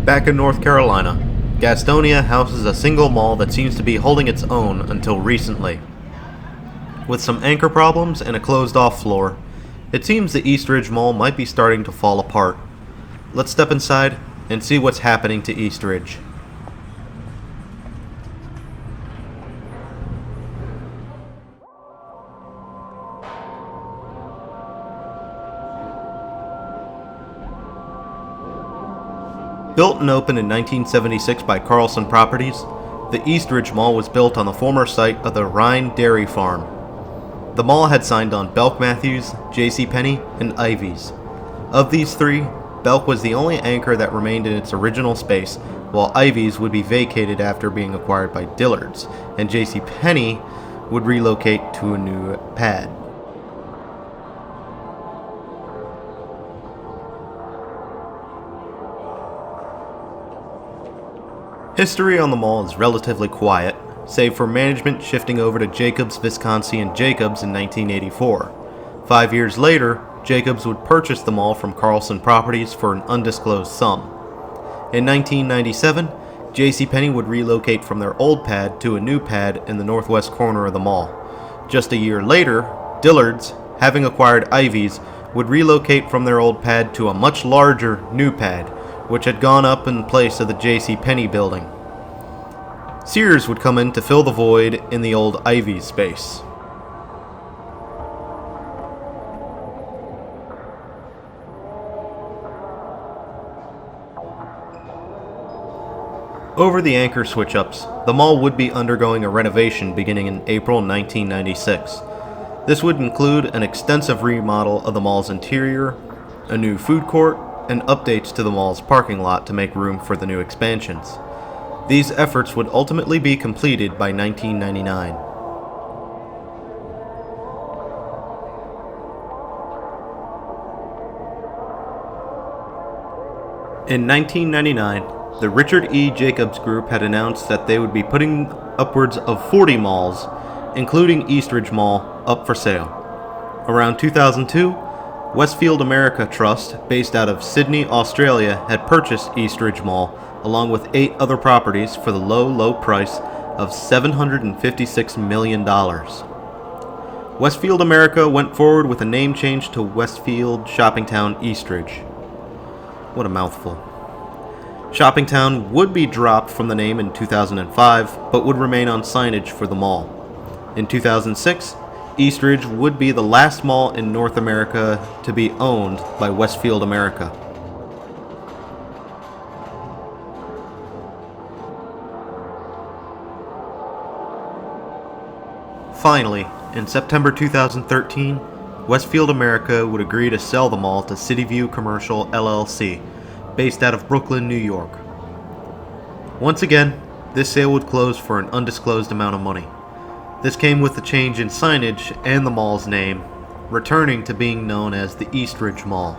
Back in North Carolina, Gastonia houses a single mall that seems to be holding its own until recently. With some anchor problems and a closed-off floor, it seems the Eastridge Mall might be starting to fall apart. Let's step inside and see what's happening to Eastridge. Built and opened in 1976 by Carlson Properties, the Eastridge Mall was built on the former site of the Rhine Dairy Farm. The mall had signed on Belk Matthews, JCPenney, and Ivy's. Of these three, Belk was the only anchor that remained in its original space, while Ivy's would be vacated after being acquired by Dillard's, and JCPenney would relocate to a new pad. History on the mall is relatively quiet, save for management shifting over to Jacobs, Visconsi & Jacobs in 1984. 5 years later, Jacobs would purchase the mall from Carlson Properties for an undisclosed sum. In 1997, JCPenney would relocate from their old pad to a new pad in the northwest corner of the mall. Just a year later, Dillard's, having acquired Ivy's, would relocate from their old pad to a much larger new pad, which had gone up in place of the JCPenney building. Sears would come in to fill the void in the old Ivy's space. Over the anchor switch-ups, the mall would be undergoing a renovation beginning in April 1996. This would include an extensive remodel of the mall's interior, a new food court, and updates to the mall's parking lot to make room for the new expansions. These efforts would ultimately be completed by 1999. In 1999, the Richard E. Jacobs Group had announced that they would be putting upwards of 40 malls, including Eastridge Mall, up for sale. Around 2002, Westfield America Trust, based out of Sydney, Australia, had purchased Eastridge Mall, along with 8 other properties for the low price of $756 million. Westfield America went forward with a name change to Westfield Shoppingtown Eastridge. What a mouthful. Shoppingtown would be dropped from the name in 2005, but would remain on signage for the mall. In 2006, Eastridge would be the last mall in North America to be owned by Westfield America. Finally, in September 2013, Westfield America would agree to sell the mall to CityView Commercial LLC, based out of Brooklyn, New York. Once again, this sale would close for an undisclosed amount of money. This came with the change in signage and the mall's name, returning to being known as the Eastridge Mall.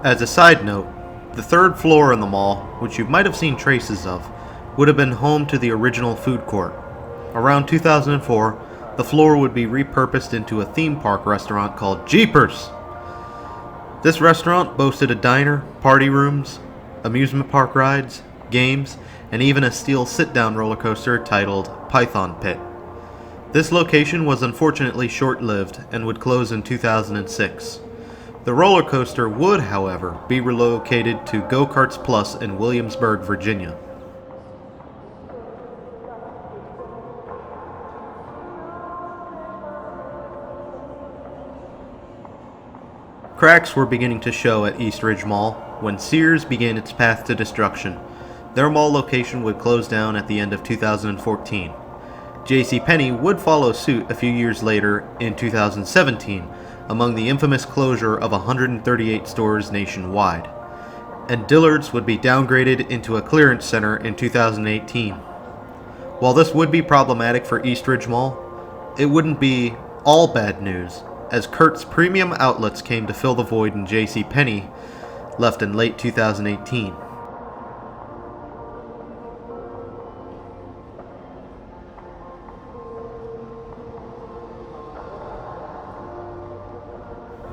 As a side note, the third floor in the mall, which you might have seen traces of, would have been home to the original food court. Around 2004, the floor would be repurposed into a theme park restaurant called Jeepers! This restaurant boasted a diner, party rooms, amusement park rides, games, and even a steel sit-down roller coaster titled Python Pit. This location was unfortunately short-lived and would close in 2006. The roller coaster would, however, be relocated to Go-Karts Plus in Williamsburg, Virginia. Cracks were beginning to show at Eastridge Mall when Sears began its path to destruction. Their mall location would close down at the end of 2014. JCPenney would follow suit a few years later in 2017, among the infamous closure of 138 stores nationwide. And Dillard's would be downgraded into a clearance center in 2018. While this would be problematic for Eastridge Mall, it wouldn't be all bad news, as Curt's premium outlets came to fill the void in JCPenney, left in late 2018.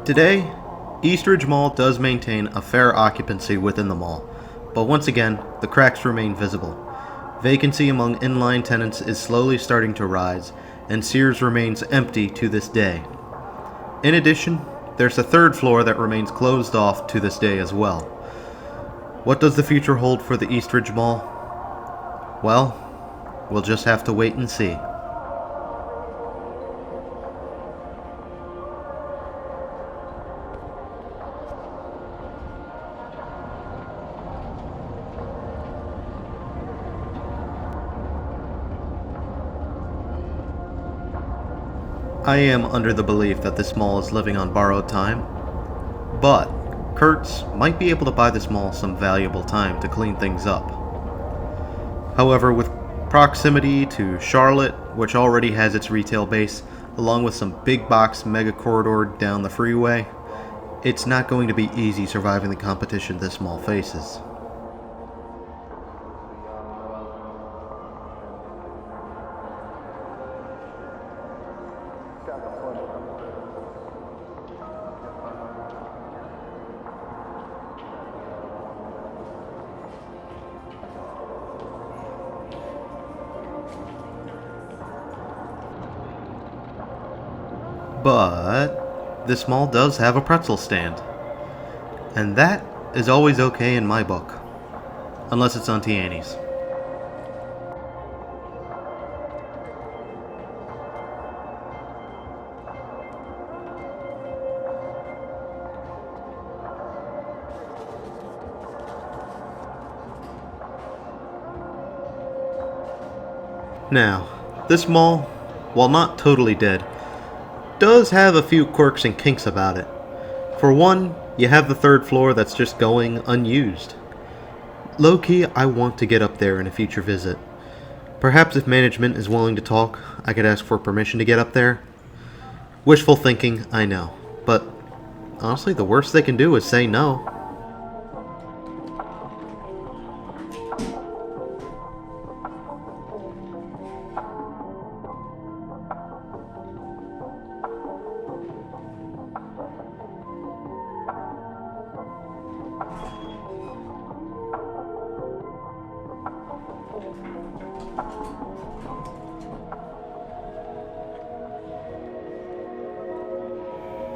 Today, Eastridge Mall does maintain a fair occupancy within the mall, but once again, the cracks remain visible. Vacancy among inline tenants is slowly starting to rise, and Sears remains empty to this day. In addition, there's a third floor that remains closed off to this day as well. What does the future hold for the Eastridge Mall? Well, we'll just have to wait and see. I am under the belief that this mall is living on borrowed time, but Curt's might be able to buy this mall some valuable time to clean things up. However, with proximity to Charlotte, which already has its retail base, along with some big box mega corridor down the freeway, it's not going to be easy surviving the competition this mall faces. But this mall does have a pretzel stand, and that is always okay in my book, unless it's Auntie Annie's. Now, this mall, while not totally dead, does have a few quirks and kinks about it. For one, you have the third floor that's just going unused. Low-key, I want to get up there in a future visit. Perhaps if management is willing to talk, I could ask for permission to get up there. Wishful thinking, I know, but honestly, the worst they can do is say no.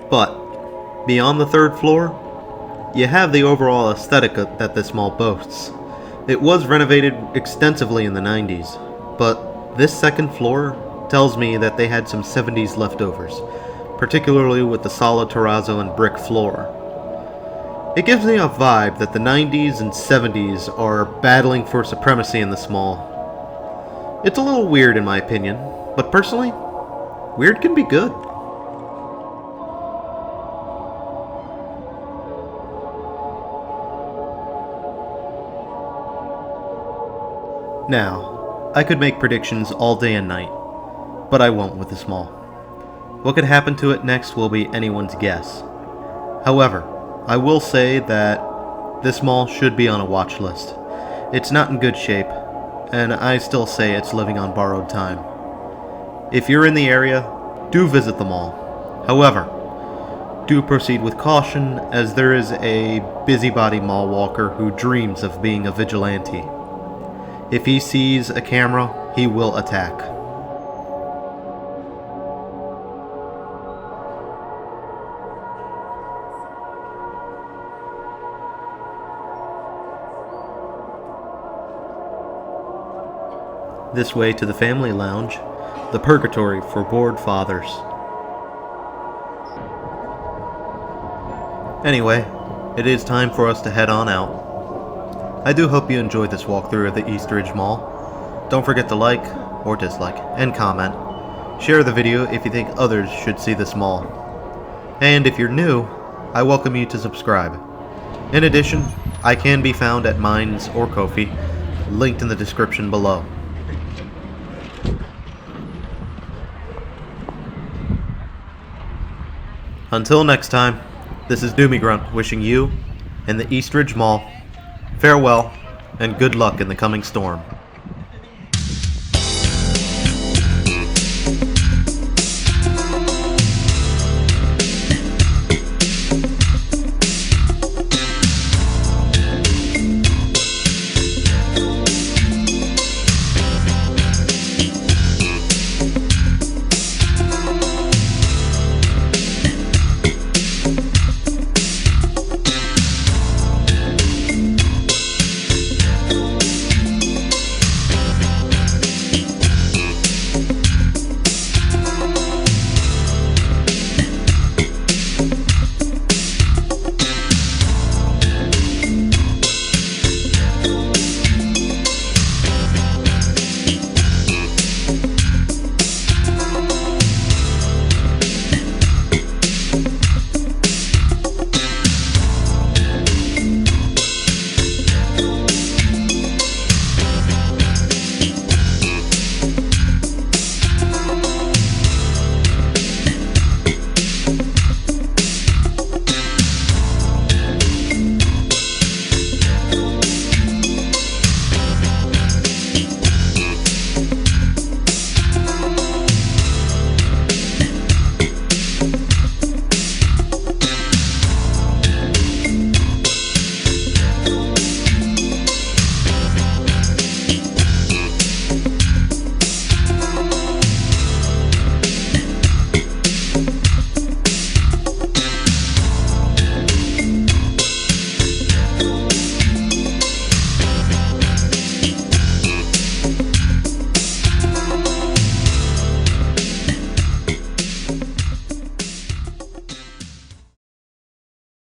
But beyond the third floor, you have the overall aesthetic that this mall boasts. It was renovated extensively in the 90s, but this second floor tells me that they had some 70s leftovers, particularly with the solid terrazzo and brick floor. It gives me a vibe that the 90s and 70s are battling for supremacy in this mall. It's a little weird in my opinion, but personally, weird can be good. Now, I could make predictions all day and night, but I won't with this mall. What could happen to it next will be anyone's guess. However, I will say that this mall should be on a watch list. It's not in good shape, and I still say it's living on borrowed time. If you're in the area, do visit the mall. However, do proceed with caution, as there is a busybody mall walker who dreams of being a vigilante. If he sees a camera, he will attack. This way to the family lounge, the purgatory for bored fathers. Anyway, it is time for us to head on out. I do hope you enjoyed this walkthrough of the Eastridge Mall. Don't forget to like, or dislike, and comment. Share the video if you think others should see this mall. And if you're new, I welcome you to subscribe. In addition, I can be found at Minds or Ko-fi, linked in the description below. Until next time, this is Doomie Grunt wishing you and the Eastridge Mall farewell and good luck in the coming storm.